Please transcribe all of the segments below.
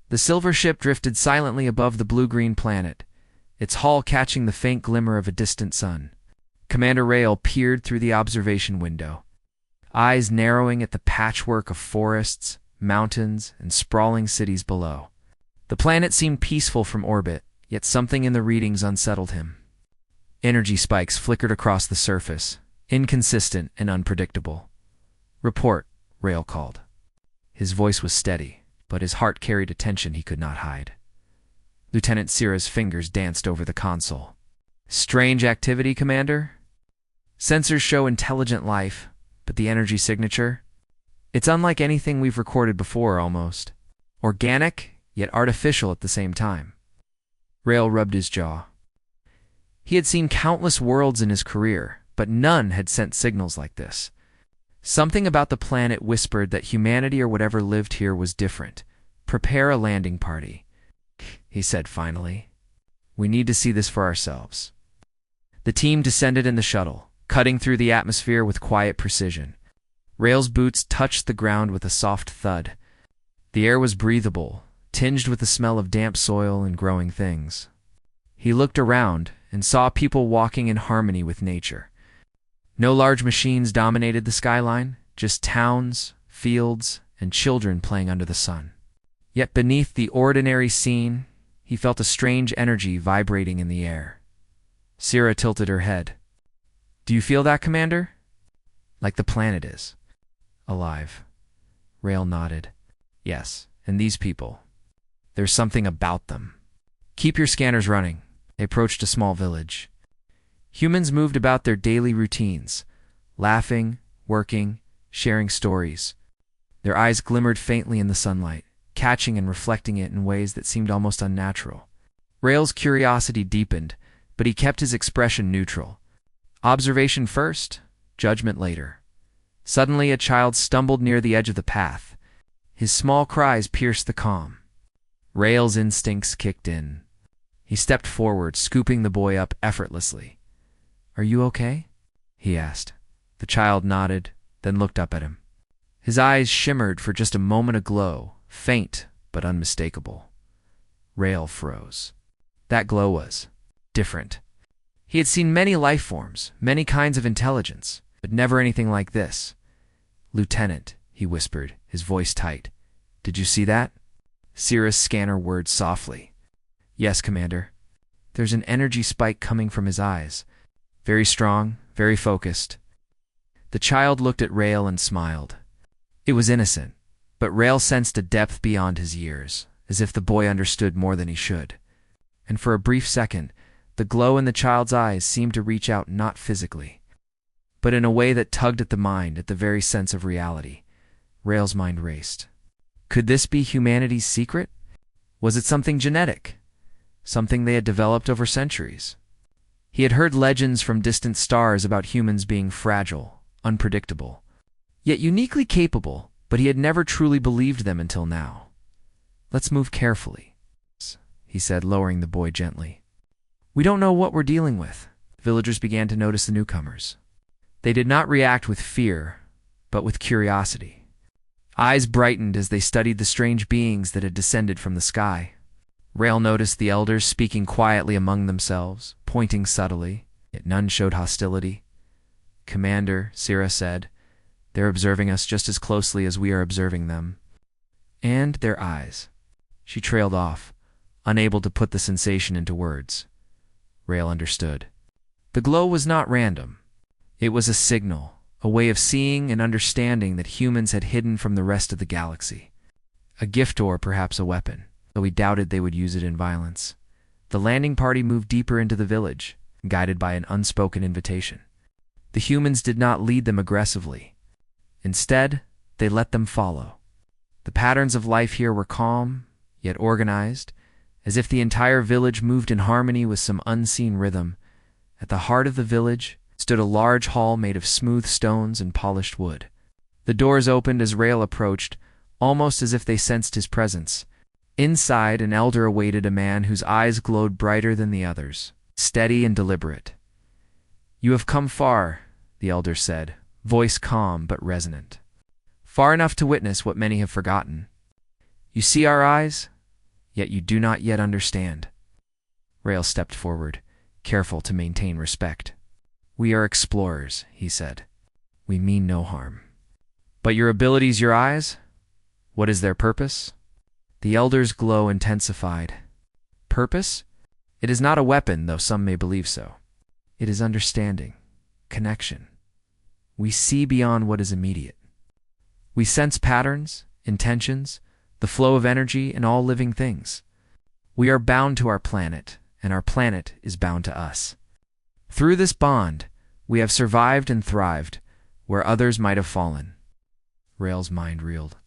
The silver ship drifted silently above the blue-green planet, its hull catching the faint glimmer of a distant sun. Commander Rail peered through the observation window, eyes narrowing at the patchwork of forests, mountains, and sprawling cities below. The planet seemed peaceful from orbit, yet something in the readings unsettled him. Energy spikes flickered across the surface, inconsistent and unpredictable. "Report," Rail called. His voice was steady, but his heart carried a tension he could not hide. Lieutenant Sira's fingers danced over the console. "Strange activity, Commander? Sensors show intelligent life, but the energy signature? It's unlike anything we've recorded before, almost. Organic, yet artificial at the same time." Rail rubbed his jaw. He had seen countless worlds in his career, but none had sent signals like this. Something about the planet whispered that humanity or whatever lived here was different. "Prepare a landing party," he said finally. "We need to see this for ourselves." The team descended in the shuttle, cutting through the atmosphere with quiet precision. Rail's boots touched the ground with a soft thud. The air was breathable, tinged with the smell of damp soil and growing things. He looked around and saw people walking in harmony with nature. No large machines dominated the skyline, just towns, fields, and children playing under the sun. Yet beneath the ordinary scene, he felt a strange energy vibrating in the air. Sira tilted her head. "Do you feel that, Commander?" "Like the planet is. Alive." Rail nodded. "Yes, and these people. There's something about them." "Keep your scanners running." They approached a small village. Humans moved about their daily routines, laughing, working, sharing stories. Their eyes glimmered faintly in the sunlight, catching and reflecting it in ways that seemed almost unnatural. Rail's curiosity deepened, but he kept his expression neutral. Observation first, judgment later. Suddenly a child stumbled near the edge of the path. His small cries pierced the calm. Rail's instincts kicked in. He stepped forward, scooping the boy up effortlessly. "Are you okay?" he asked. The child nodded, then looked up at him. His eyes shimmered for just a moment aglow, faint but unmistakable. Rail froze. That glow was different. He had seen many life forms, many kinds of intelligence, but never anything like this. "Lieutenant," he whispered, his voice tight. "Did you see that?" Sira's scanner whirred softly. "Yes, Commander." There's an energy spike coming from his eyes. Very strong, very focused. The child looked at Rail and smiled. It was innocent, but Rail sensed a depth beyond his years, as if the boy understood more than he should. And for a brief second, the glow in the child's eyes seemed to reach out not physically, but in a way that tugged at the mind, at the very sense of reality. Rail's mind raced. Could this be humanity's secret? Was it something genetic? Something they had developed over centuries? He had heard legends from distant stars about humans being fragile, unpredictable, yet uniquely capable, but he had never truly believed them until now. "Let's move carefully," he said, lowering the boy gently. "We don't know what we're dealing with." Villagers began to notice the newcomers. They did not react with fear, but with curiosity. Eyes brightened as they studied the strange beings that had descended from the sky. Rail noticed the elders speaking quietly among themselves, pointing subtly, yet none showed hostility. "Commander," Sira said, "they're observing us just as closely as we are observing them." And their eyes. She trailed off, unable to put the sensation into words. Rail understood. The glow was not random. It was a signal, a way of seeing and understanding that humans had hidden from the rest of the galaxy. A gift or perhaps a weapon, though he doubted they would use it in violence. The landing party moved deeper into the village, guided by an unspoken invitation. The humans did not lead them aggressively. Instead, they let them follow. The patterns of life here were calm, yet organized, as if the entire village moved in harmony with some unseen rhythm. At the heart of the village stood a large hall made of smooth stones and polished wood. The doors opened as Rail approached, almost as if they sensed his presence. Inside, an elder awaited a man whose eyes glowed brighter than the others, steady and deliberate. "You have come far," the elder said, voice calm but resonant. "Far enough to witness what many have forgotten. You see our eyes? yet you do not yet understand. Rael stepped forward, careful to maintain respect. We are explorers, he said. We mean no harm. But your abilities, your eyes? What is their purpose? The elder's glow intensified. Purpose? It is not a weapon, though some may believe so. It is understanding, connection. We see beyond what is immediate. We sense patterns, intentions, the flow of energy in all living things. We are bound to our planet, and our planet is bound to us. Through this bond, we have survived and thrived where others might have fallen. Rael's mind reeled.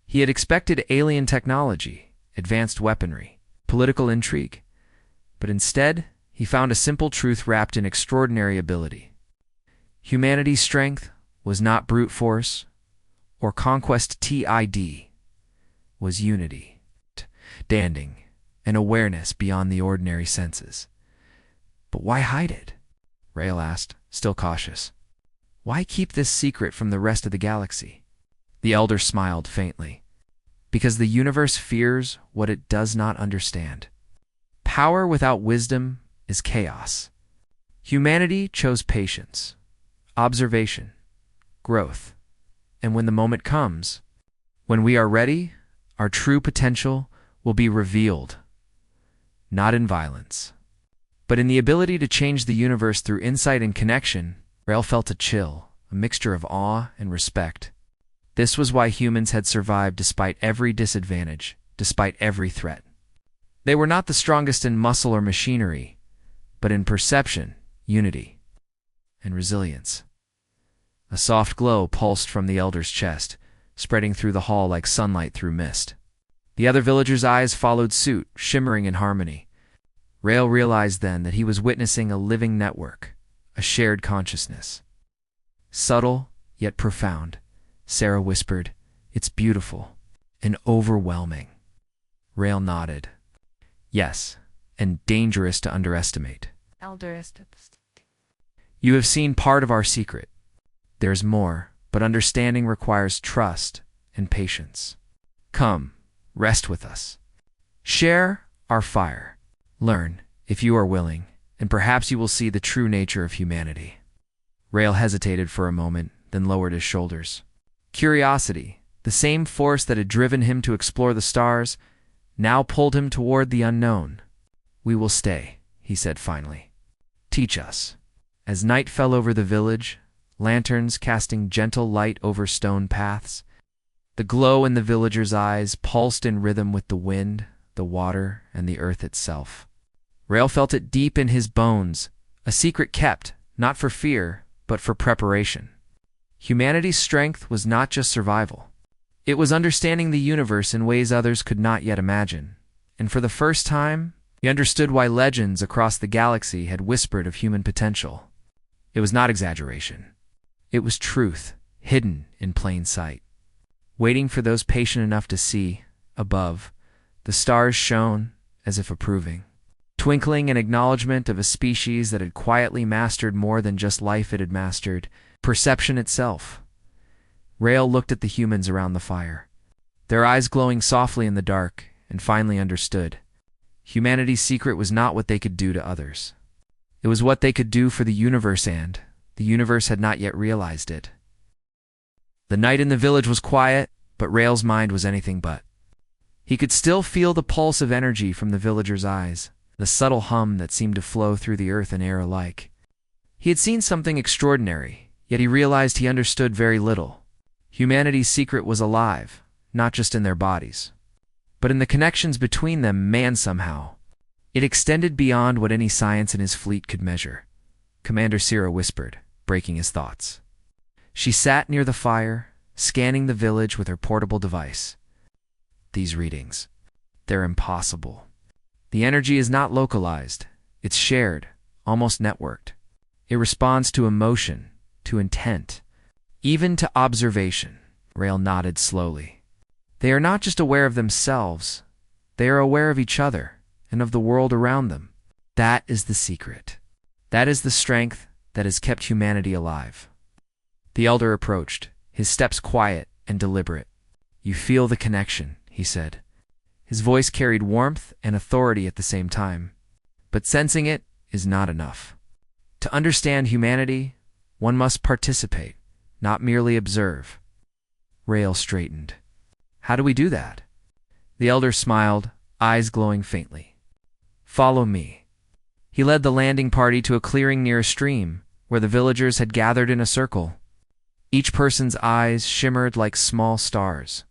He had expected alien technology, advanced weaponry, political intrigue, but instead he found a simple truth wrapped in extraordinary ability. Humanity's strength was not brute force or conquest TID, was unity, understanding, and awareness beyond the ordinary senses. But why hide it? Rael asked, still cautious. Why keep this secret from the rest of the galaxy? The elder smiled faintly. Because the universe fears what it does not understand. Power without wisdom is chaos. Humanity chose patience, observation, growth, and when the moment comes, when we are ready, our true potential will be revealed, not in violence, but in the ability to change the universe through insight and connection. Rael felt a chill, a mixture of awe and respect. This was why humans had survived despite every disadvantage, despite every threat. They were not the strongest in muscle or machinery, but in perception, unity, and resilience. A soft glow pulsed from the elder's chest, spreading through the hall like sunlight through mist. The other villagers' eyes followed suit, shimmering in harmony. Rael realized then that he was witnessing a living network, a shared consciousness. Subtle, yet profound, Sarah whispered, It's beautiful and overwhelming. Rael nodded. Yes, and dangerous to underestimate. You have seen part of our secret. There's more, but understanding requires trust and patience. Come, rest with us. Share our fire. Learn, if you are willing, and perhaps you will see the true nature of humanity. Rael hesitated for a moment, then lowered his shoulders. Curiosity, the same force that had driven him to explore the stars, now pulled him toward the unknown. We will stay, he said finally. Teach us. As night fell over the village, lanterns casting gentle light over stone paths, the glow in the villagers' eyes pulsed in rhythm with the wind, the water, and the earth itself. Rael felt it deep in his bones, a secret kept, not for fear, but for preparation. Humanity's strength was not just survival. It was understanding the universe in ways others could not yet imagine. And for the first time, he understood why legends across the galaxy had whispered of human potential. It was not exaggeration. It was truth, hidden in plain sight. Waiting for those patient enough to see, above, the stars shone as if approving, twinkling in acknowledgement of a species that had quietly mastered more than just life it had mastered, perception itself. Rael looked at the humans around the fire, their eyes glowing softly in the dark, and finally understood. Humanity's secret was not what they could do to others. It was what they could do for the universe, and the universe had not yet realized it. The night in the village was quiet, but Rael's mind was anything but. He could still feel the pulse of energy from the villagers' eyes, the subtle hum that seemed to flow through the earth and air alike. He had seen something extraordinary, yet he realized he understood very little. Humanity's secret was alive, not just in their bodies, but in the connections between them, man somehow. It extended beyond what any science in his fleet could measure. Commander Sira whispered, breaking his thoughts. She sat near the fire, scanning the village with her portable device. These readings, they're impossible. The energy is not localized. It's shared, almost networked. It responds to emotion, to intent, even to observation. Rael nodded slowly. They are not just aware of themselves. They are aware of each other and of the world around them. That is the secret. That is the strength that has kept humanity alive. The elder approached, his steps quiet and deliberate. You feel the connection, he said. His voice carried warmth and authority at the same time. But sensing it is not enough. To understand humanity, one must participate, not merely observe. Rael straightened. How do we do that? The elder smiled, eyes glowing faintly. Follow me. He led the landing party to a clearing near a stream, where the villagers had gathered in a circle. Each person's eyes shimmered like small stars.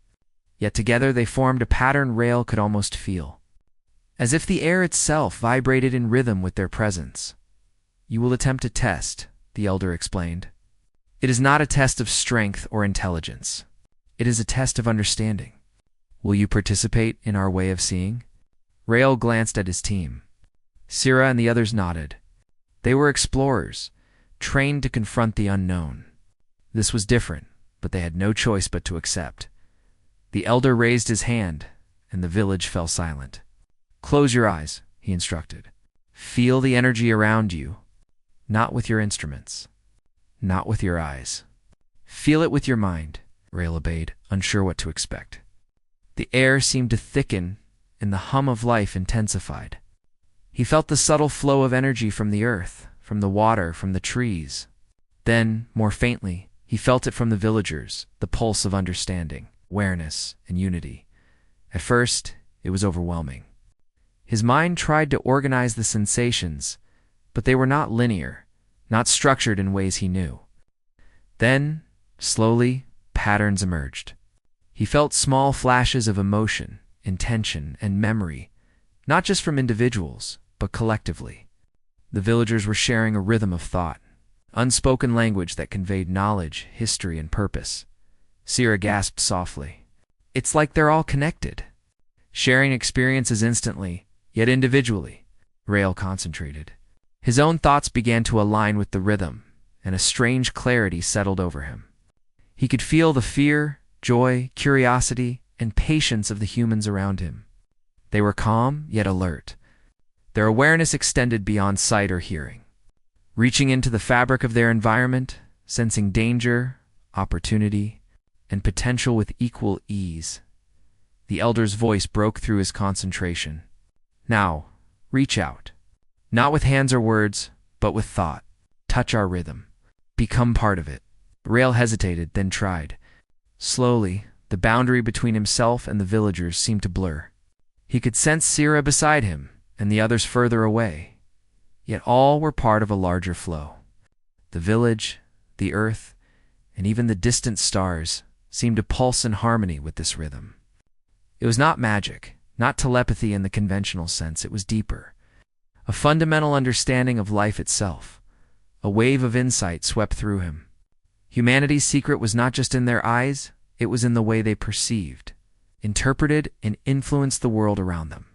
Yet together they formed a pattern Rael could almost feel, as if the air itself vibrated in rhythm with their presence. You will attempt a test, the elder explained. It is not a test of strength or intelligence. It is a test of understanding. Will you participate in our way of seeing? Rael glanced at his team. Sira and the others nodded. They were explorers, trained to confront the unknown. This was different, but they had no choice but to accept. The elder raised his hand, and the village fell silent. Close your eyes, he instructed. Feel the energy around you, not with your instruments, not with your eyes. Feel it with your mind, Rael obeyed, unsure what to expect. The air seemed to thicken, and the hum of life intensified. He felt the subtle flow of energy from the earth, from the water, from the trees. Then, more faintly, he felt it from the villagers, the pulse of understanding, awareness, and unity. At first, it was overwhelming. His mind tried to organize the sensations, but they were not linear, not structured in ways he knew. Then, slowly, patterns emerged. He felt small flashes of emotion, intention, and memory, not just from individuals, but collectively. The villagers were sharing a rhythm of thought, unspoken language that conveyed knowledge, history, and purpose. Sira gasped softly. It's like they're all connected, sharing experiences instantly, yet individually. Rael concentrated. His own thoughts began to align with the rhythm, and a strange clarity settled over him. He could feel the fear, joy, curiosity, and patience of the humans around him. They were calm, yet alert. Their awareness extended beyond sight or hearing, reaching into the fabric of their environment, sensing danger, opportunity, and potential with equal ease. The elder's voice broke through his concentration. Now, reach out. Not with hands or words, but with thought. Touch our rhythm. Become part of it. Rael hesitated, then tried. Slowly, the boundary between himself and the villagers seemed to blur. He could sense Sira beside him, and the others further away. Yet all were part of a larger flow. The village, the earth, and even the distant stars seemed to pulse in harmony with this rhythm. It was not magic, not telepathy in the conventional sense. It was deeper. A fundamental understanding of life itself. A wave of insight swept through him. Humanity's secret was not just in their eyes, it was in the way they perceived, interpreted, and influenced the world around them.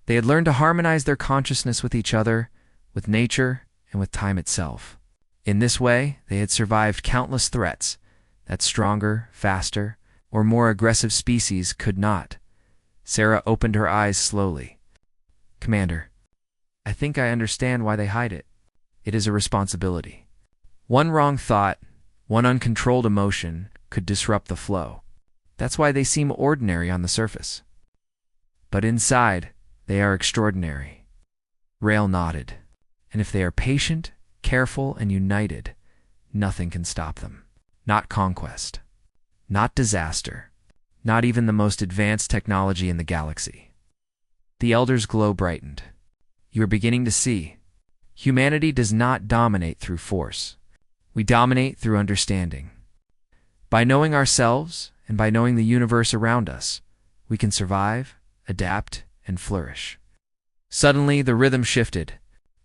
They had learned to harmonize their consciousness with each other, with nature, and with time itself. In this way, they had survived countless threats that stronger, faster, or more aggressive species could not. Sarah opened her eyes slowly. Commander, I think I understand why they hide it. It is a responsibility. One wrong thought, one uncontrolled emotion could disrupt the flow. That's why they seem ordinary on the surface. But inside, they are extraordinary. Rael nodded. And if they are patient, careful, and united, nothing can stop them. Not conquest. Not disaster. Not even the most advanced technology in the galaxy. The elder's glow brightened. You are beginning to see. Humanity does not dominate through force. We dominate through understanding. By knowing ourselves, and by knowing the universe around us, we can survive, adapt, and flourish. Suddenly, the rhythm shifted.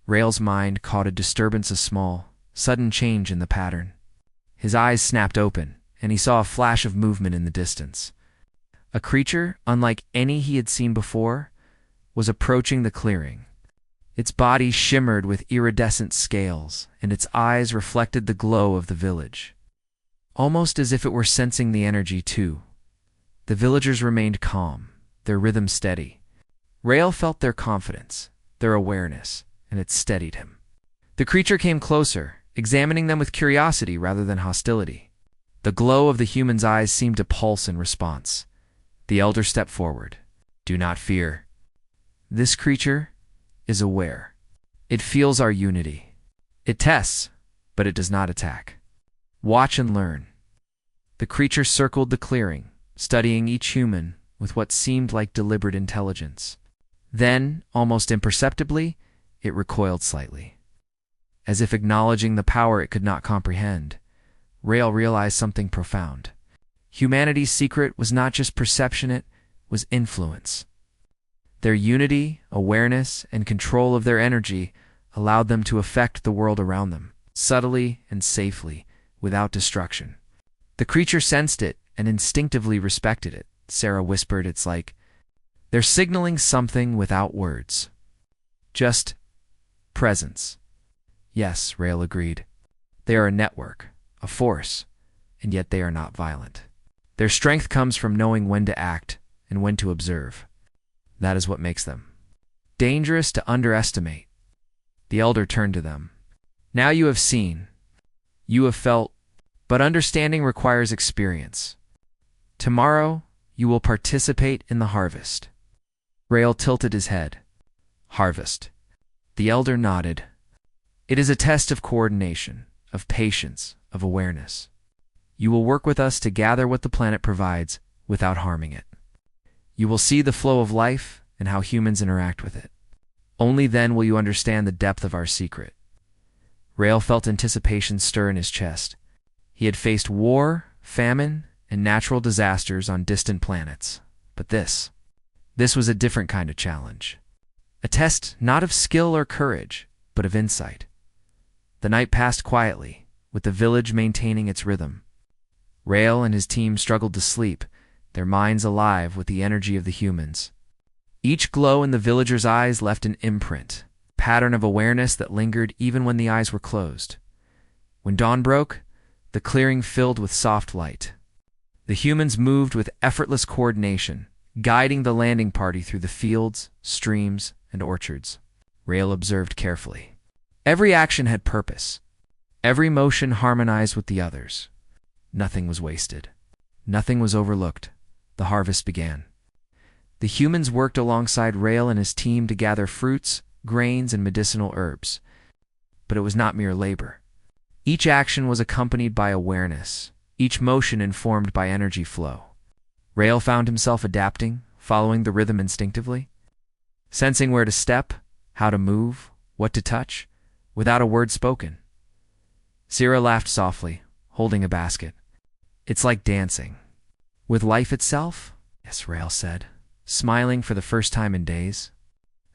Rael's mind caught a disturbance, a small, sudden change in the pattern. His eyes snapped open, and he saw a flash of movement in the distance. A creature, unlike any he had seen before, was approaching the clearing. Its body shimmered with iridescent scales, and its eyes reflected the glow of the village. Almost as if it were sensing the energy too. The villagers remained calm, their rhythm steady. Rael felt their confidence, their awareness, and it steadied him. The creature came closer, examining them with curiosity rather than hostility. The glow of the human's eyes seemed to pulse in response. The elder stepped forward. Do not fear. This creature is aware. It feels our unity. It tests, but it does not attack. Watch and learn. The creature circled the clearing, studying each human with what seemed like deliberate intelligence. Then, almost imperceptibly, it recoiled slightly. As if acknowledging the power it could not comprehend, Rael realized something profound. Humanity's secret was not just perception, it was influence. Their unity, awareness, and control of their energy allowed them to affect the world around them, subtly and safely, without destruction. The creature sensed it and instinctively respected it. Sarah whispered, "It's like they're signaling something without words. Just presence." "Yes," Rael agreed. "They are a network, a force, and yet they are not violent. Their strength comes from knowing when to act and when to observe. That is what makes them dangerous to underestimate." The elder turned to them. "Now you have seen, you have felt, but understanding requires experience. Tomorrow, you will participate in the harvest." Rael tilted his head. "Harvest." The elder nodded. "It is a test of coordination, of patience, of awareness. You will work with us to gather what the planet provides without harming it. You will see the flow of life and how humans interact with it. Only then will you understand the depth of our secret." Rael felt anticipation stir in his chest. He had faced war, famine, and natural disasters on distant planets. But this was a different kind of challenge. A test not of skill or courage, but of insight. The night passed quietly, with the village maintaining its rhythm. Rael and his team struggled to sleep, their minds alive with the energy of the humans. Each glow in the villagers' eyes left an imprint, a pattern of awareness that lingered even when the eyes were closed. When dawn broke, the clearing filled with soft light. The humans moved with effortless coordination, guiding the landing party through the fields, streams, and orchards. Rael observed carefully. Every action had purpose. Every motion harmonized with the others. Nothing was wasted. Nothing was overlooked. The harvest began. The humans worked alongside Rael and his team to gather fruits, grains, and medicinal herbs. But it was not mere labor. Each action was accompanied by awareness, each motion informed by energy flow. Rael found himself adapting, following the rhythm instinctively, sensing where to step, how to move, what to touch, without a word spoken. Sira laughed softly, holding a basket. "It's like dancing." "With life itself?" "Yes," Rael said, smiling for the first time in days.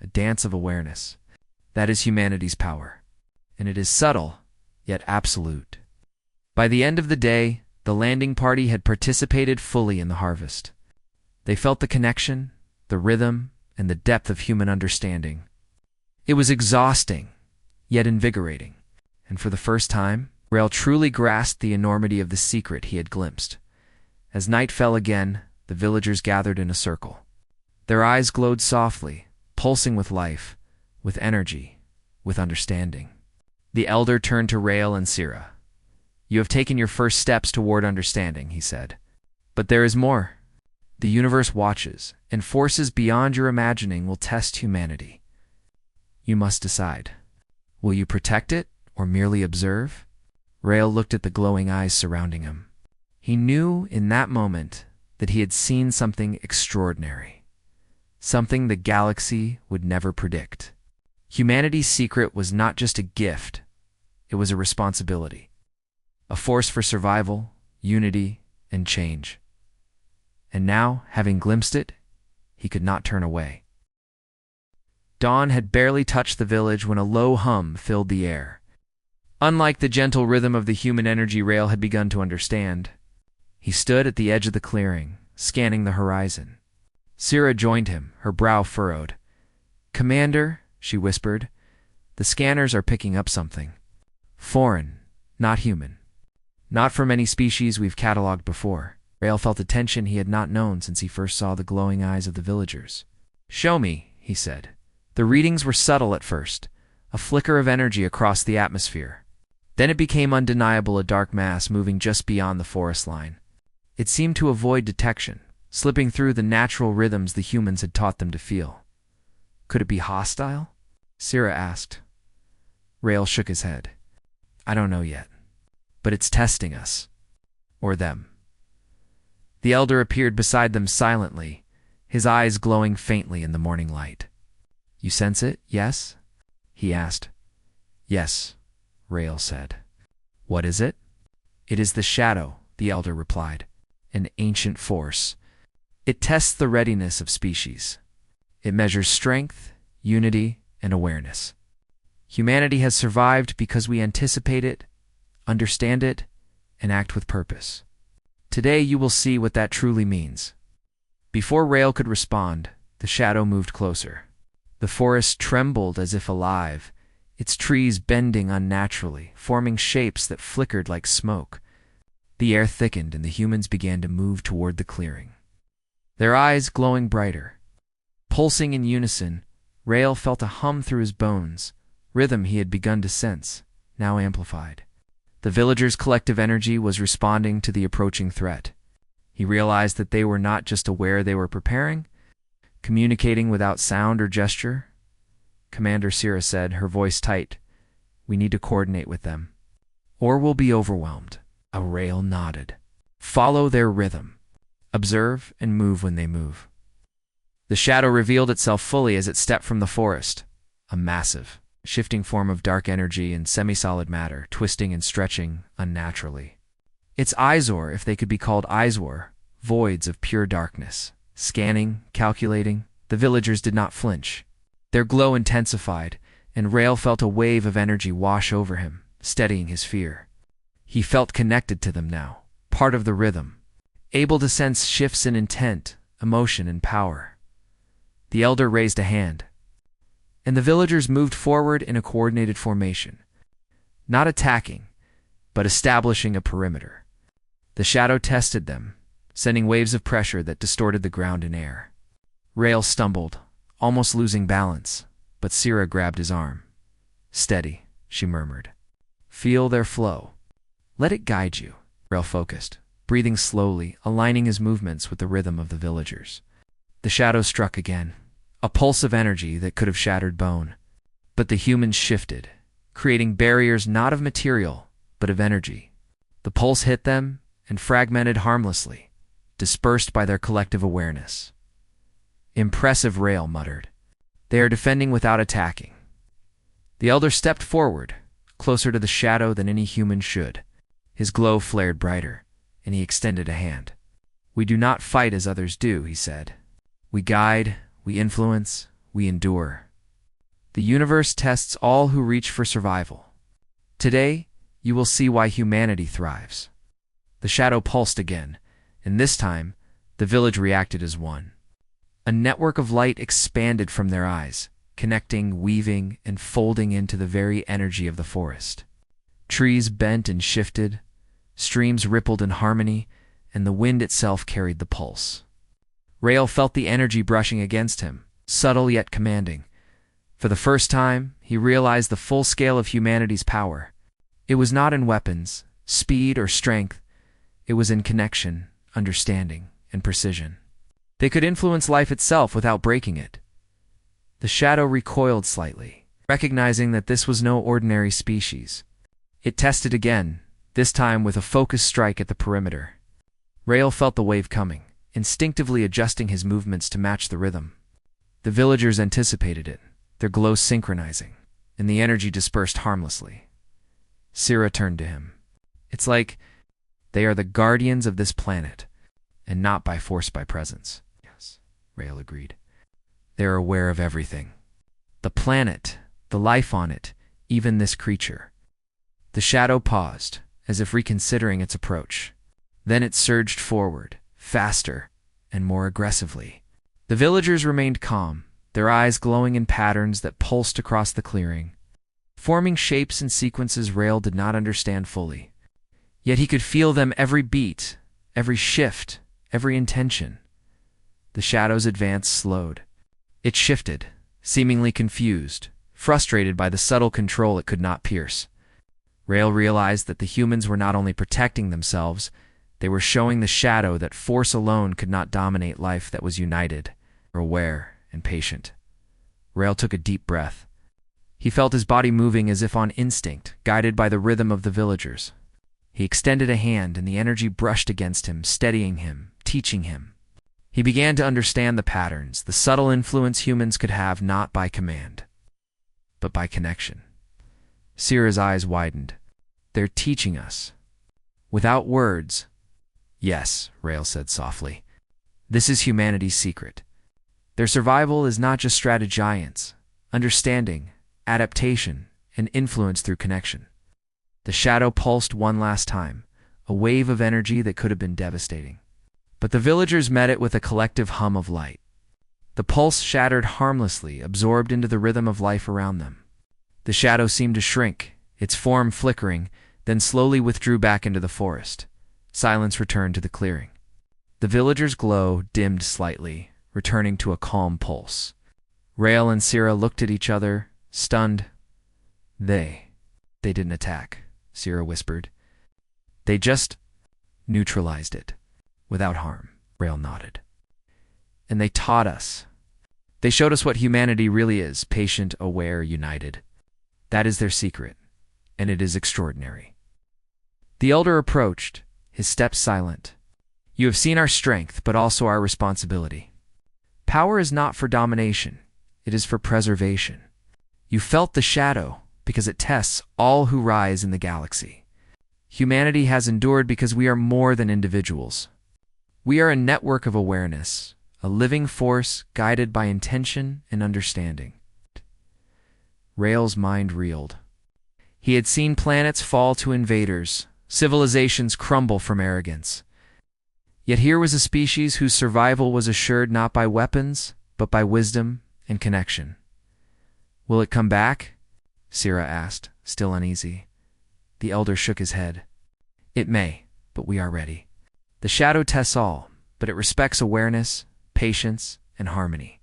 "A dance of awareness. That is humanity's power. And it is subtle, yet absolute." By the end of the day, the landing party had participated fully in the harvest. They felt the connection, the rhythm, and the depth of human understanding. It was exhausting, yet invigorating, and for the first time, Rael truly grasped the enormity of the secret he had glimpsed. As night fell again, the villagers gathered in a circle. Their eyes glowed softly, pulsing with life, with energy, with understanding. The elder turned to Rael and Sira. "You have taken your first steps toward understanding," he said. "But there is more. The universe watches, and forces beyond your imagining will test humanity. You must decide. Will you protect it, or merely observe?" Rael looked at the glowing eyes surrounding him. He knew in that moment that he had seen something extraordinary, something the galaxy would never predict. Humanity's secret was not just a gift, it was a responsibility, a force for survival, unity, and change. And now, having glimpsed it, he could not turn away. Dawn had barely touched the village when a low hum filled the air. Unlike the gentle rhythm of the human energy Rael had begun to understand, he stood at the edge of the clearing, scanning the horizon. Sira joined him, her brow furrowed. "Commander," she whispered, "the scanners are picking up something. Foreign, not human. Not from any species we've cataloged before." Rael felt a tension he had not known since he first saw the glowing eyes of the villagers. "Show me," he said. The readings were subtle at first, a flicker of energy across the atmosphere. Then it became undeniable, a dark mass moving just beyond the forest line. It seemed to avoid detection, slipping through the natural rhythms the humans had taught them to feel. Could it be hostile? Sira asked. Rael shook his head. I don't know yet, but it's testing us. Or them. The elder appeared beside them silently, his eyes glowing faintly in the morning light. You sense it, yes? He asked. Yes, Rael said. What is it? It is the shadow, the elder replied. An ancient force. It tests the readiness of species. It measures strength, unity, and awareness. Humanity has survived because we anticipate it, understand it, and act with purpose. Today you will see what that truly means. Before Rael could respond, the shadow moved closer. The forest trembled as if alive, its trees bending unnaturally, forming shapes that flickered like smoke. The air thickened and the humans began to move toward the clearing. Their eyes glowing brighter. Pulsing in unison, Rael felt a hum through his bones, rhythm he had begun to sense, now amplified. The villagers' collective energy was responding to the approaching threat. He realized that they were not just aware they were preparing, communicating without sound or gesture. Commander Sira said, her voice tight, We need to coordinate with them, or we'll be overwhelmed. Rael nodded. Follow their rhythm. Observe and move when they move. The shadow revealed itself fully as it stepped from the forest, a massive, shifting form of dark energy and semi-solid matter, twisting and stretching unnaturally. Its eyesore, if they could be called eyesore, voids of pure darkness. Scanning, calculating, the villagers did not flinch. Their glow intensified, and Rael felt a wave of energy wash over him, steadying his fear. He felt connected to them now, part of the rhythm, able to sense shifts in intent, emotion, and power. The elder raised a hand, and the villagers moved forward in a coordinated formation, not attacking, but establishing a perimeter. The shadow tested them, sending waves of pressure that distorted the ground and air. Rael stumbled, almost losing balance, but Sira grabbed his arm. Steady, she murmured. Feel their flow. Let it guide you. Rael focused, breathing slowly, aligning his movements with the rhythm of the villagers. The shadow struck again, a pulse of energy that could have shattered bone. But the humans shifted, creating barriers not of material, but of energy. The pulse hit them and fragmented harmlessly, dispersed by their collective awareness. Impressive, Rael muttered. They are defending without attacking. The elder stepped forward, closer to the shadow than any human should. His glow flared brighter, and he extended a hand. We do not fight as others do, he said. We guide, we influence, we endure. The universe tests all who reach for survival. Today, you will see why humanity thrives. The shadow pulsed again, and this time, the village reacted as one. A network of light expanded from their eyes, connecting, weaving, and folding into the very energy of the forest. Trees bent and shifted, streams rippled in harmony, and the wind itself carried the pulse. Rael felt the energy brushing against him, subtle yet commanding. For the first time, he realized the full scale of humanity's power. It was not in weapons, speed, or strength. It was in connection, understanding, and precision. They could influence life itself without breaking it. The shadow recoiled slightly, recognizing that this was no ordinary species. It tested again, this time with a focused strike at the perimeter. Rael felt the wave coming, instinctively adjusting his movements to match the rhythm. The villagers anticipated it, their glow synchronizing, and the energy dispersed harmlessly. Sira turned to him. It's like they are the guardians of this planet, and not by force, by presence. Yes, Rael agreed. They're aware of everything. The planet, the life on it, even this creature. The shadow paused, as if reconsidering its approach. Then it surged forward, faster, and more aggressively. The villagers remained calm, their eyes glowing in patterns that pulsed across the clearing, forming shapes and sequences Rael did not understand fully. Yet he could feel them every beat, every shift, every intention. The shadow's advance slowed. It shifted, seemingly confused, frustrated by the subtle control it could not pierce. Rael realized that the humans were not only protecting themselves, They were showing the shadow that force alone could not dominate life that was united, aware, and patient. Rael took a deep breath. He felt his body moving as if on instinct, guided by the rhythm of the villagers. He extended a hand, and the energy brushed against him, steadying him, teaching him. He began to understand the patterns, the subtle influence humans could have not by command, but by connection. Sira's eyes widened. They're teaching us. Without words. Yes, Rael said softly. This is humanity's secret. Their survival is not just strategiance, understanding, adaptation, and influence through connection. The shadow pulsed one last time, a wave of energy that could have been devastating. But the villagers met it with a collective hum of light. The pulse shattered harmlessly, absorbed into the rhythm of life around them. The shadow seemed to shrink, its form flickering, then slowly withdrew back into the forest. Silence returned to the clearing. The villagers' glow dimmed slightly, returning to a calm pulse. Rael and Sira looked at each other, stunned. They didn't attack, Sira whispered. They just neutralized it, without harm, Rael nodded. And they taught us. They showed us what humanity really is, patient, aware, united. That is their secret, and it is extraordinary. The elder approached, his steps silent. You have seen our strength, but also our responsibility. Power is not for domination, it is for preservation. You felt the shadow, because it tests all who rise in the galaxy. Humanity has endured because we are more than individuals. We are a network of awareness, a living force guided by intention and understanding. Rael's mind reeled. He had seen planets fall to invaders, civilizations crumble from arrogance. Yet here was a species whose survival was assured not by weapons, but by wisdom and connection. Will it come back? Sira asked, still uneasy. The elder shook his head. It may, but we are ready. The shadow tests all, but it respects awareness, patience, and harmony.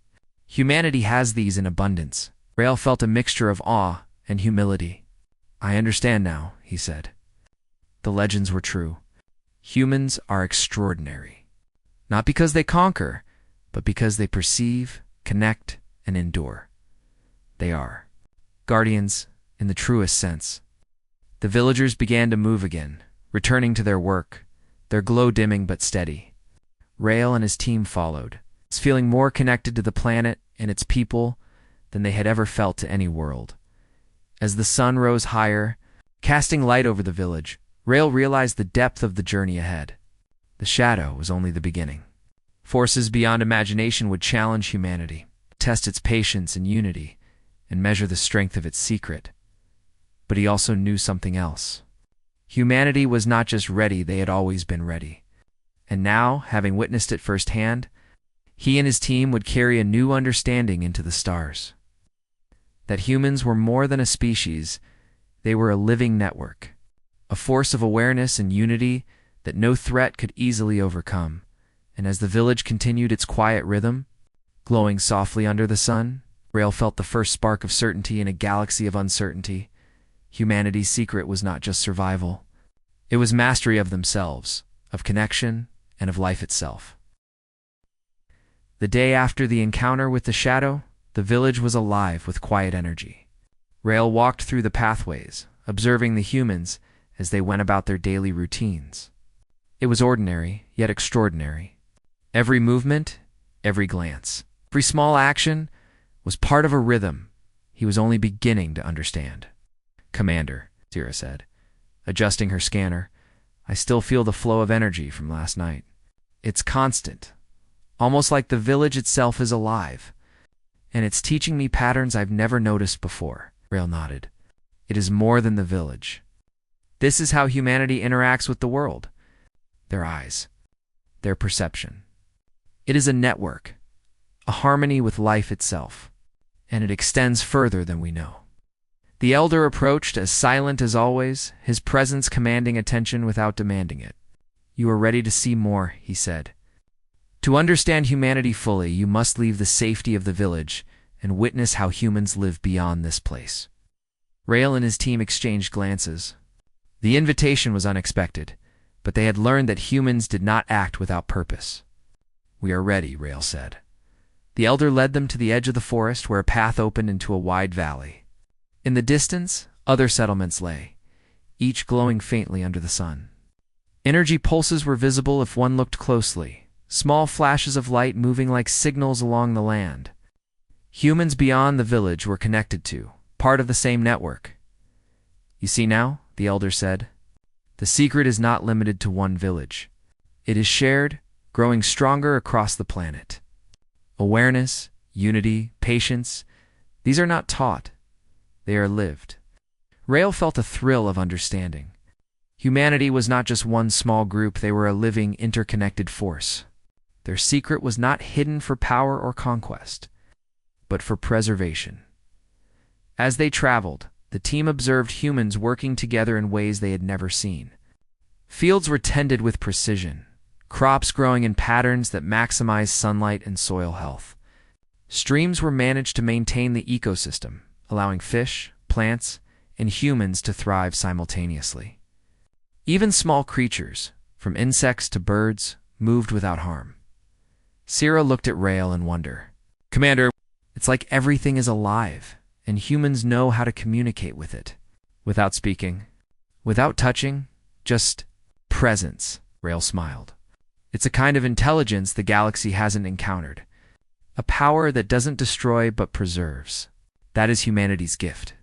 Humanity has these in abundance. Rael felt a mixture of awe and humility. I understand now, he said. The legends were true. Humans are extraordinary. Not because they conquer, but because they perceive, connect, and endure. They are guardians in the truest sense. The villagers began to move again, returning to their work, their glow dimming but steady. Rael and his team followed, feeling more connected to the planet and its people than they had ever felt to any world. As the sun rose higher, casting light over the village, Rael realized the depth of the journey ahead. The shadow was only the beginning. Forces beyond imagination would challenge humanity, test its patience and unity, and measure the strength of its secret. But he also knew something else. Humanity was not just ready, they had always been ready. And now, having witnessed it firsthand, he and his team would carry a new understanding into the stars. That humans were more than a species, they were a living network, a force of awareness and unity that no threat could easily overcome. And as the village continued its quiet rhythm, glowing softly under the sun, Rael felt the first spark of certainty in a galaxy of uncertainty. Humanity's secret was not just survival. It was mastery of themselves, of connection, and of life itself. The day after the encounter with the shadow, the village was alive with quiet energy. Rael walked through the pathways, observing the humans as they went about their daily routines. It was ordinary, yet extraordinary. Every movement, every glance, every small action was part of a rhythm he was only beginning to understand. Commander, Sira said, adjusting her scanner, I still feel the flow of energy from last night. It's constant, almost like the village itself is alive, and it's teaching me patterns I've never noticed before. Rael nodded. It is more than the village. This is how humanity interacts with the world. Their eyes, their perception. It is a network, a harmony with life itself, and it extends further than we know. The elder approached as silent as always, his presence commanding attention without demanding it. You are ready to see more, he said. To understand humanity fully, you must leave the safety of the village and witness how humans live beyond this place. Rael and his team exchanged glances. The invitation was unexpected, but they had learned that humans did not act without purpose. "We are ready," Rael said. The elder led them to the edge of the forest where a path opened into a wide valley. In the distance, other settlements lay, each glowing faintly under the sun. Energy pulses were visible if one looked closely, small flashes of light moving like signals along the land. Humans beyond the village were connected to, part of the same network. "You see now," the elder said, "the secret is not limited to one village. It is shared, growing stronger across the planet. Awareness, unity, patience, these are not taught, they are lived." Rael felt a thrill of understanding. Humanity was not just one small group, they were a living, interconnected force. Their secret was not hidden for power or conquest, but for preservation. As they traveled, the team observed humans working together in ways they had never seen. Fields were tended with precision, crops growing in patterns that maximized sunlight and soil health. Streams were managed to maintain the ecosystem, allowing fish, plants, and humans to thrive simultaneously. Even small creatures, from insects to birds, moved without harm. Sira looked at Rael in wonder. "Commander, it's like everything is alive, and humans know how to communicate with it. Without speaking, without touching, just presence," Rael smiled. "It's a kind of intelligence the galaxy hasn't encountered. A power that doesn't destroy but preserves. That is humanity's gift."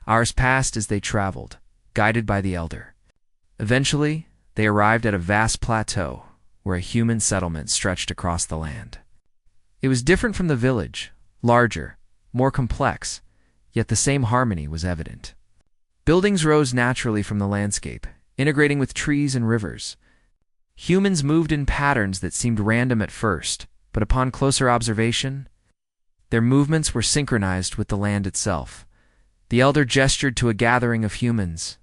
Hours passed as they traveled, guided by the elder. Eventually, they arrived at a vast plateau where a human settlement stretched across the land. It was different from the village, larger, more complex, yet the same harmony was evident. Buildings rose naturally from the landscape, integrating with trees and rivers. Humans moved in patterns that seemed random at first, but upon closer observation, their movements were synchronized with the land itself. The elder gestured to a gathering of humans.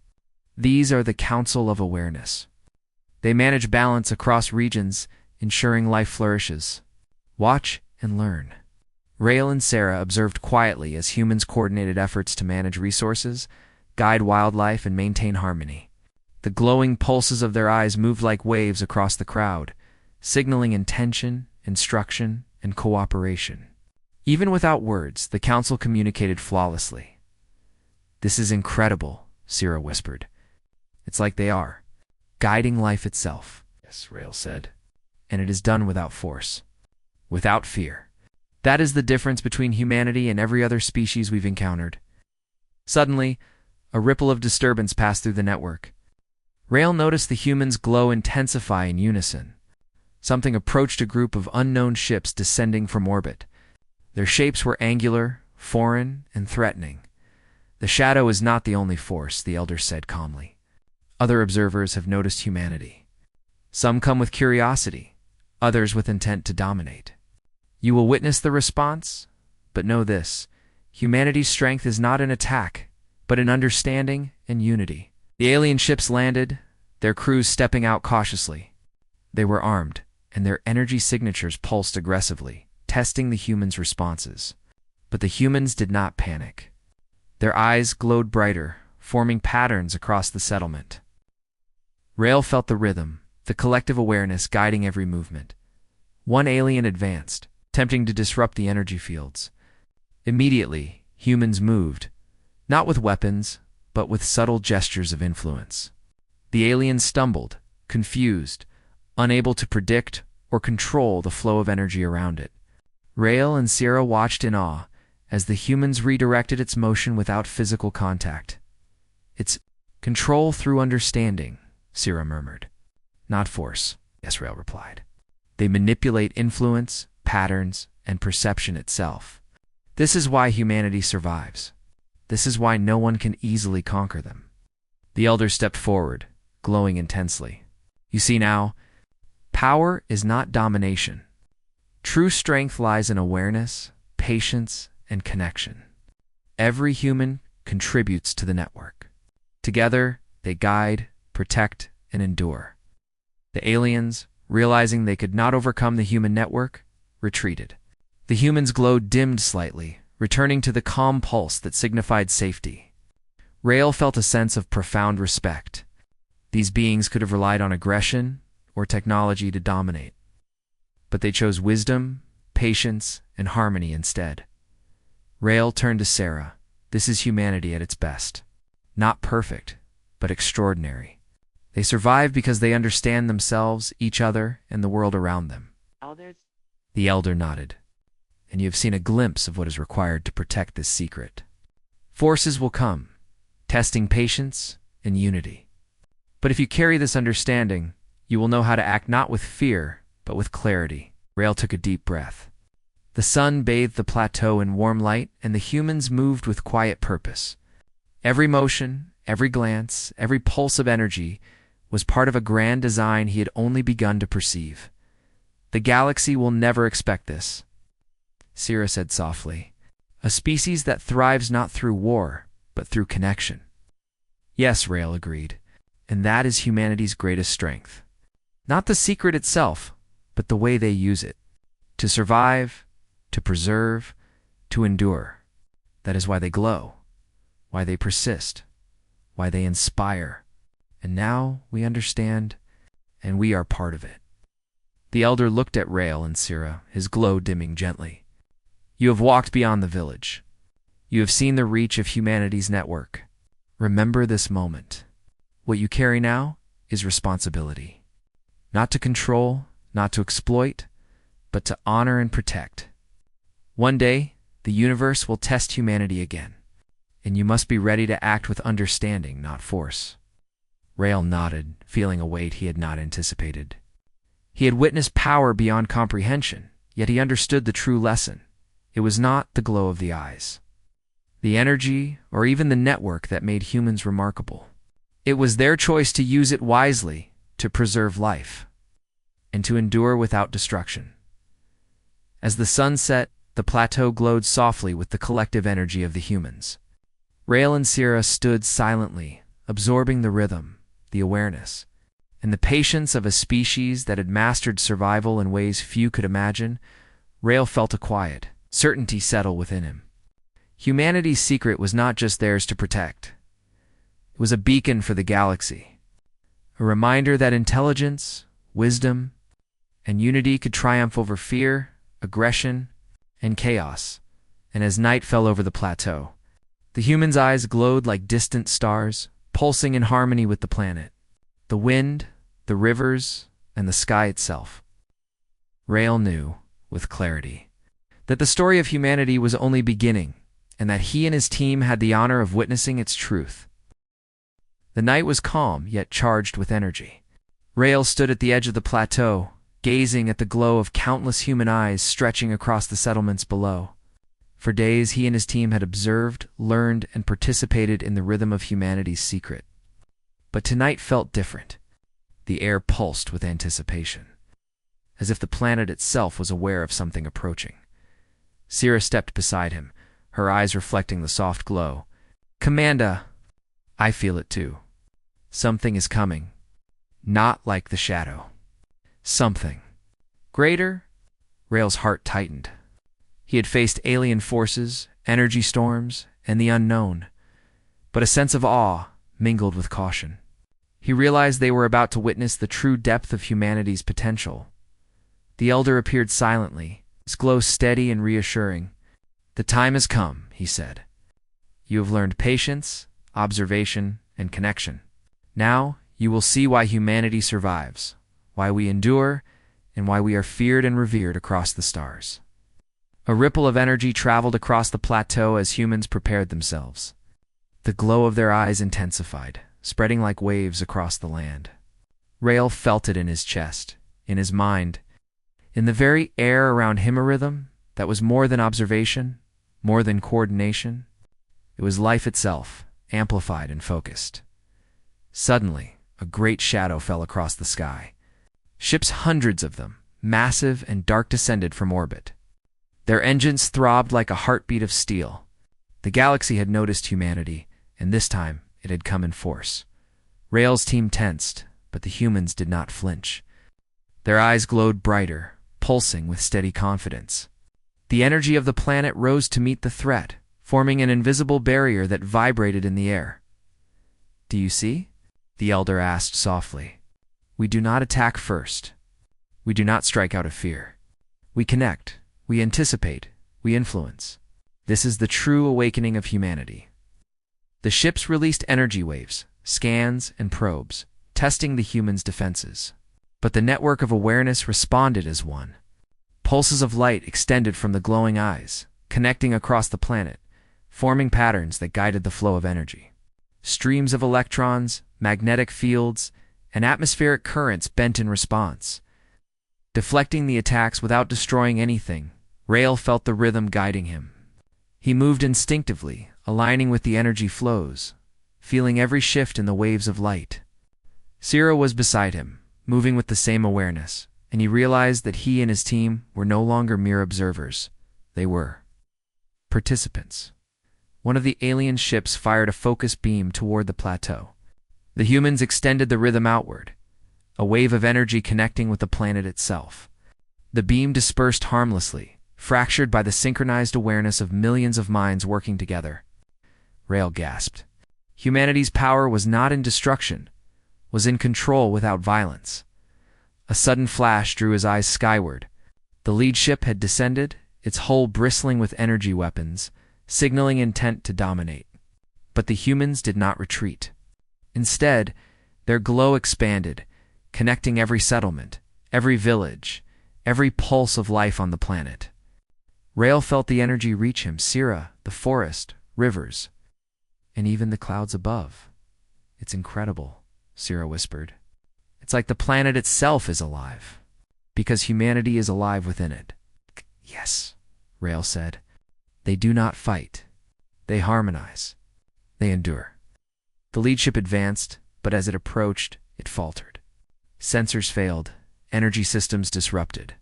"These are the Council of Awareness. They manage balance across regions, ensuring life flourishes. Watch and learn." Rael and Sarah observed quietly as humans coordinated efforts to manage resources, guide wildlife, and maintain harmony. The glowing pulses of their eyes moved like waves across the crowd, signaling intention, instruction, and cooperation. Even without words, the council communicated flawlessly. "This is incredible," Sira whispered. "It's like they are guiding life itself." "Yes," Rael said. "And it is done without force, without fear. That is the difference between humanity and every other species we've encountered." Suddenly, a ripple of disturbance passed through the network. Rael noticed the humans' glow intensify in unison. Something approached a group of unknown ships descending from orbit. Their shapes were angular, foreign, and threatening. "The shadow is not the only force," the elder said calmly. "Other observers have noticed humanity. Some come with curiosity, others with intent to dominate. You will witness the response, but know this: humanity's strength is not in attack, but in understanding and unity." The alien ships landed, their crews stepping out cautiously. They were armed, and their energy signatures pulsed aggressively, testing the humans' responses. But the humans did not panic. Their eyes glowed brighter, forming patterns across the settlement. Rael felt the rhythm, the collective awareness guiding every movement. One alien advanced, attempting to disrupt the energy fields. Immediately, humans moved, not with weapons, but with subtle gestures of influence. The alien stumbled, confused, unable to predict or control the flow of energy around it. Rael and Sierra watched in awe as the humans redirected its motion without physical contact. "It's control through understanding," Sierra murmured. "Not force," Rael replied. "They manipulate influence, patterns, and perception itself. This is why humanity survives. This is why no one can easily conquer them." The elder stepped forward, glowing intensely. "You see now, power is not domination. True strength lies in awareness, patience, and connection. Every human contributes to the network. Together, they guide, protect, and endure." The aliens, realizing they could not overcome the human network, retreated. The humans' glow dimmed slightly, returning to the calm pulse that signified safety. Rael felt a sense of profound respect. These beings could have relied on aggression or technology to dominate, but they chose wisdom, patience, and harmony instead. Rael turned to Sarah. This is humanity at its best. Not perfect, but extraordinary. They survive because they understand themselves, each other, and the world around them. Elders? The elder nodded. And you have seen a glimpse of what is required to protect this secret. Forces will come, testing patience and unity. But if you carry this understanding, you will know how to act not with fear, but with clarity. Rael took a deep breath. The sun bathed the plateau in warm light, and the humans moved with quiet purpose. Every motion, every glance, every pulse of energy was part of a grand design he had only begun to perceive. The galaxy will never expect this, Sira said softly. A species that thrives not through war, but through connection. Yes, Rael agreed, and that is humanity's greatest strength. Not the secret itself, but the way they use it. To survive, to preserve, to endure. That is why they glow, why they persist, why they inspire. And now we understand, and we are part of it. The elder looked at Rael and Sira, his glow dimming gently. You have walked beyond the village. You have seen the reach of humanity's network. Remember this moment. What you carry now is responsibility. Not to control, not to exploit, but to honor and protect. One day, the universe will test humanity again, and you must be ready to act with understanding, not force. Rael nodded, feeling a weight he had not anticipated. He had witnessed power beyond comprehension, yet he understood the true lesson. It was not the glow of the eyes, the energy, or even the network that made humans remarkable. It was their choice to use it wisely, to preserve life, and to endure without destruction. As the sun set, the plateau glowed softly with the collective energy of the humans. Rael and Sira stood silently, absorbing the rhythm, the awareness, and the patience of a species that had mastered survival in ways few could imagine. Rael felt a quiet certainty settle within him. Humanity's secret was not just theirs to protect. It was a beacon for the galaxy, a reminder that intelligence, wisdom, and unity could triumph over fear, aggression, and chaos. And as night fell over the plateau, the humans' eyes glowed like distant stars, pulsing in harmony with the planet, the wind, the rivers, and the sky itself. Rael knew, with clarity, that the story of humanity was only beginning, and that he and his team had the honor of witnessing its truth. The night was calm, yet charged with energy. Rael stood at the edge of the plateau, gazing at the glow of countless human eyes stretching across the settlements below. For days he and his team had observed, learned, and participated in the rhythm of humanity's secret. But tonight felt different. The air pulsed with anticipation, as if the planet itself was aware of something approaching. Sira stepped beside him, her eyes reflecting the soft glow. Commander, I feel it too. Something is coming. Not like the shadow. Something greater? Rael's heart tightened. He had faced alien forces, energy storms, and the unknown, but a sense of awe mingled with caution. He realized they were about to witness the true depth of humanity's potential. The elder appeared silently, his glow steady and reassuring. The time has come, he said. You have learned patience, observation, and connection. Now you will see why humanity survives, why we endure, and why we are feared and revered across the stars. A ripple of energy traveled across the plateau as humans prepared themselves. The glow of their eyes intensified, spreading like waves across the land. Rael felt it in his chest, in his mind, in the very air around him. A rhythm that was more than observation, more than coordination. It was life itself, amplified and focused. Suddenly, a great shadow fell across the sky. Ships, hundreds of them, massive and dark, descended from orbit. Their engines throbbed like a heartbeat of steel. The galaxy had noticed humanity, and this time it had come in force. Rael's team tensed, but the humans did not flinch. Their eyes glowed brighter, pulsing with steady confidence. The energy of the planet rose to meet the threat, forming an invisible barrier that vibrated in the air. Do you see? The elder asked softly. We do not attack first. We do not strike out of fear. We connect, we anticipate, we influence. This is the true awakening of humanity. The ships released energy waves, scans, and probes, testing the humans' defenses. But the network of awareness responded as one. Pulses of light extended from the glowing eyes, connecting across the planet, forming patterns that guided the flow of energy. Streams of electrons, magnetic fields, and atmospheric currents bent in response. Deflecting the attacks without destroying anything, Rael felt the rhythm guiding him. He moved instinctively, aligning with the energy flows, feeling every shift in the waves of light. Sira was beside him, moving with the same awareness, and he realized that he and his team were no longer mere observers. They were participants. One of the alien ships fired a focus beam toward the plateau. The humans extended the rhythm outward, a wave of energy connecting with the planet itself. The beam dispersed harmlessly, fractured by the synchronized awareness of millions of minds working together. Rael gasped. Humanity's power was not in destruction, was in control without violence. A sudden flash drew his eyes skyward. The lead ship had descended, its hull bristling with energy weapons, signaling intent to dominate. But the humans did not retreat. Instead, their glow expanded, connecting every settlement, every village, every pulse of life on the planet. Rael felt the energy reach him, Sira, the forest, rivers, and even the clouds above. It's incredible, Sira whispered. It's like the planet itself is alive, because humanity is alive within it. Yes, Rael said. They do not fight. They harmonize. They endure. The lead ship advanced, but as it approached, it faltered. Sensors failed, energy systems disrupted.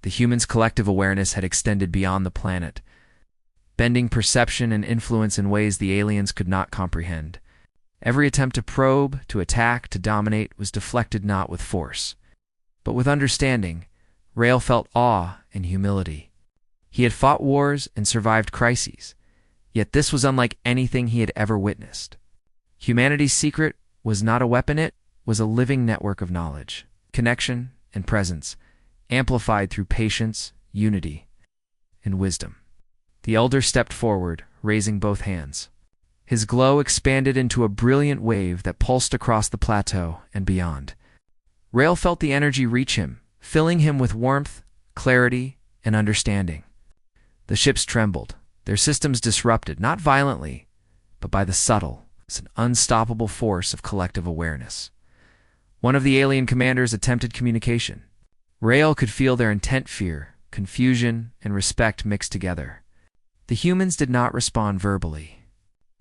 The humans' collective awareness had extended beyond the planet, bending perception and influence in ways the aliens could not comprehend. Every attempt to probe, to attack, to dominate was deflected not with force, but with understanding. Rael felt awe and humility. He had fought wars and survived crises, yet this was unlike anything he had ever witnessed. Humanity's secret was not a weapon, it was a living network of knowledge, connection, and presence, amplified through patience, unity, and wisdom. The elder stepped forward, raising both hands. His glow expanded into a brilliant wave that pulsed across the plateau and beyond. Rael felt the energy reach him, filling him with warmth, clarity, and understanding. The ships trembled, their systems disrupted, not violently, but by the subtle, an unstoppable force of collective awareness. One of the alien commanders attempted communication. Rael could feel their intent fear, confusion, and respect mixed together. The humans did not respond verbally.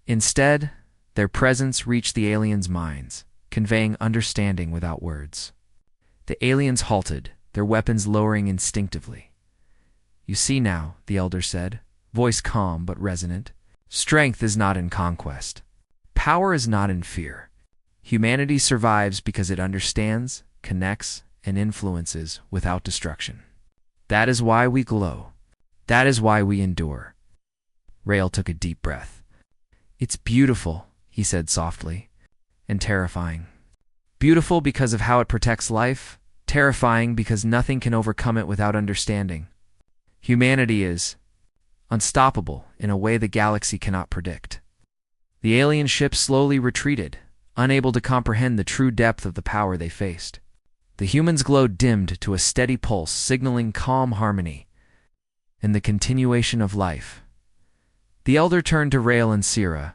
Instead, their presence reached the aliens' minds, conveying understanding without words. The aliens halted, their weapons lowering instinctively. You see now, the elder said, voice calm but resonant. Strength is not in conquest. Power is not in fear. Humanity survives because it understands, connects, and influences without destruction. That is why we glow. That is why we endure. Rael took a deep breath. It's beautiful, he said softly, and terrifying. Beautiful because of how it protects life, terrifying because nothing can overcome it without understanding. Humanity is unstoppable in a way the galaxy cannot predict. The alien ship slowly retreated, unable to comprehend the true depth of the power they faced. The humans' glow dimmed to a steady pulse, signaling calm harmony and the continuation of life. The elder turned to Rael and Sira.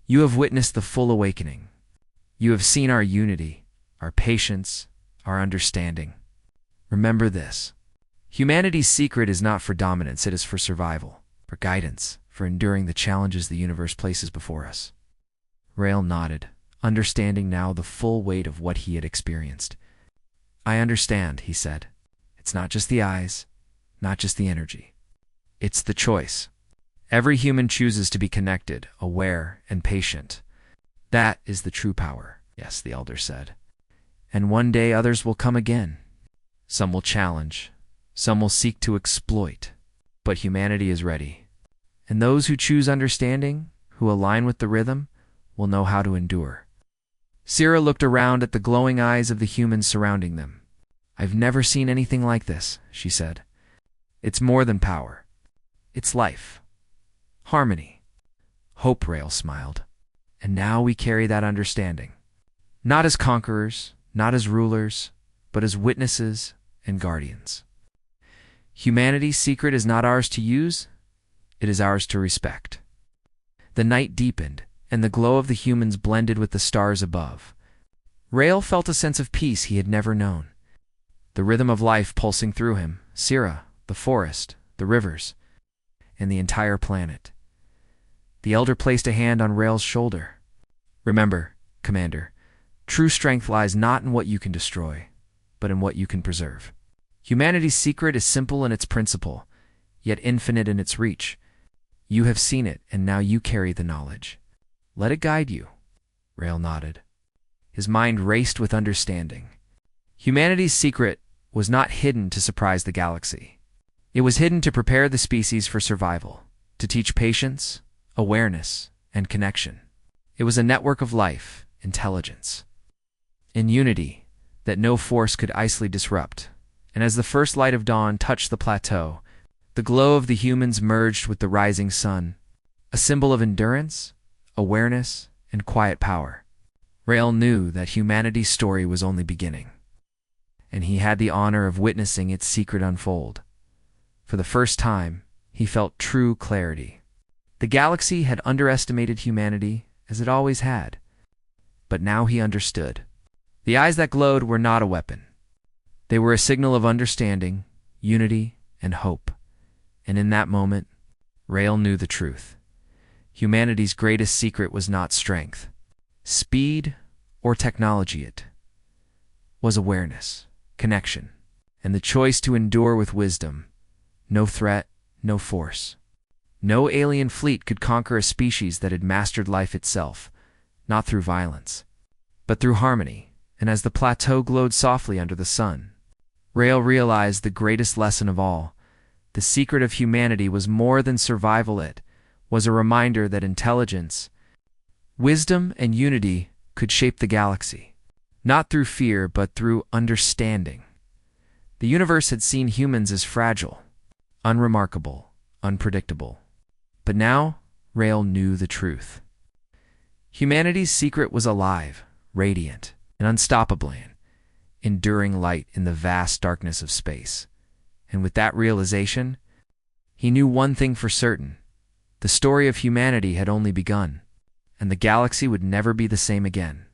You have witnessed the full awakening. You have seen our unity, our patience, our understanding. Remember this. Humanity's secret is not for dominance, it is for survival, for guidance, for enduring the challenges the universe places before us. Rael nodded, understanding now the full weight of what he had experienced. I understand, he said. It's not just the eyes, not just the energy. It's the choice. Every human chooses to be connected, aware, and patient. That is the true power, yes, the elder said. And one day others will come again. Some will challenge, some will seek to exploit, but humanity is ready. And those who choose understanding, who align with the rhythm, will know how to endure. Sira looked around at the glowing eyes of the humans surrounding them. "I've never seen anything like this," she said. "It's more than power. It's life. Harmony." "Hope," Rael smiled. "And now we carry that understanding. Not as conquerors, not as rulers, but as witnesses and guardians. Humanity's secret is not ours to use, it is ours to respect." The night deepened, and the glow of the humans blended with the stars above. Rael felt a sense of peace he had never known. The rhythm of life pulsing through him, Sira, the forest, the rivers, and the entire planet. The elder placed a hand on Rael's shoulder. "Remember, Commander, true strength lies not in what you can destroy, but in what you can preserve. Humanity's secret is simple in its principle, yet infinite in its reach. You have seen it, and now you carry the knowledge. Let it guide you." Rael nodded. His mind raced with understanding. Humanity's secret was not hidden to surprise the galaxy. It was hidden to prepare the species for survival, to teach patience, awareness, and connection. It was a network of life, intelligence, and unity that no force could easily disrupt. And as the first light of dawn touched the plateau, the glow of the humans merged with the rising sun, a symbol of endurance, awareness, and quiet power. Rael knew that humanity's story was only beginning, and he had the honor of witnessing its secret unfold. For the first time, he felt true clarity. The galaxy had underestimated humanity, as it always had, but now he understood. The eyes that glowed were not a weapon. They were a signal of understanding, unity, and hope. And in that moment, Rael knew the truth. Humanity's greatest secret was not strength, speed, or technology. It was awareness, connection, and the choice to endure with wisdom. No threat, no force. No alien fleet could conquer a species that had mastered life itself, not through violence, but through harmony. And as the plateau glowed softly under the sun, Rael realized the greatest lesson of all. The secret of humanity was more than survival. It was a reminder that intelligence, wisdom, and unity could shape the galaxy, not through fear, but through understanding. The universe had seen humans as fragile, unremarkable, unpredictable. But now, Rael knew the truth. Humanity's secret was alive, radiant, and unstoppable, enduring light in the vast darkness of space. And with that realization, he knew one thing for certain. The story of humanity had only begun, and the galaxy would never be the same again.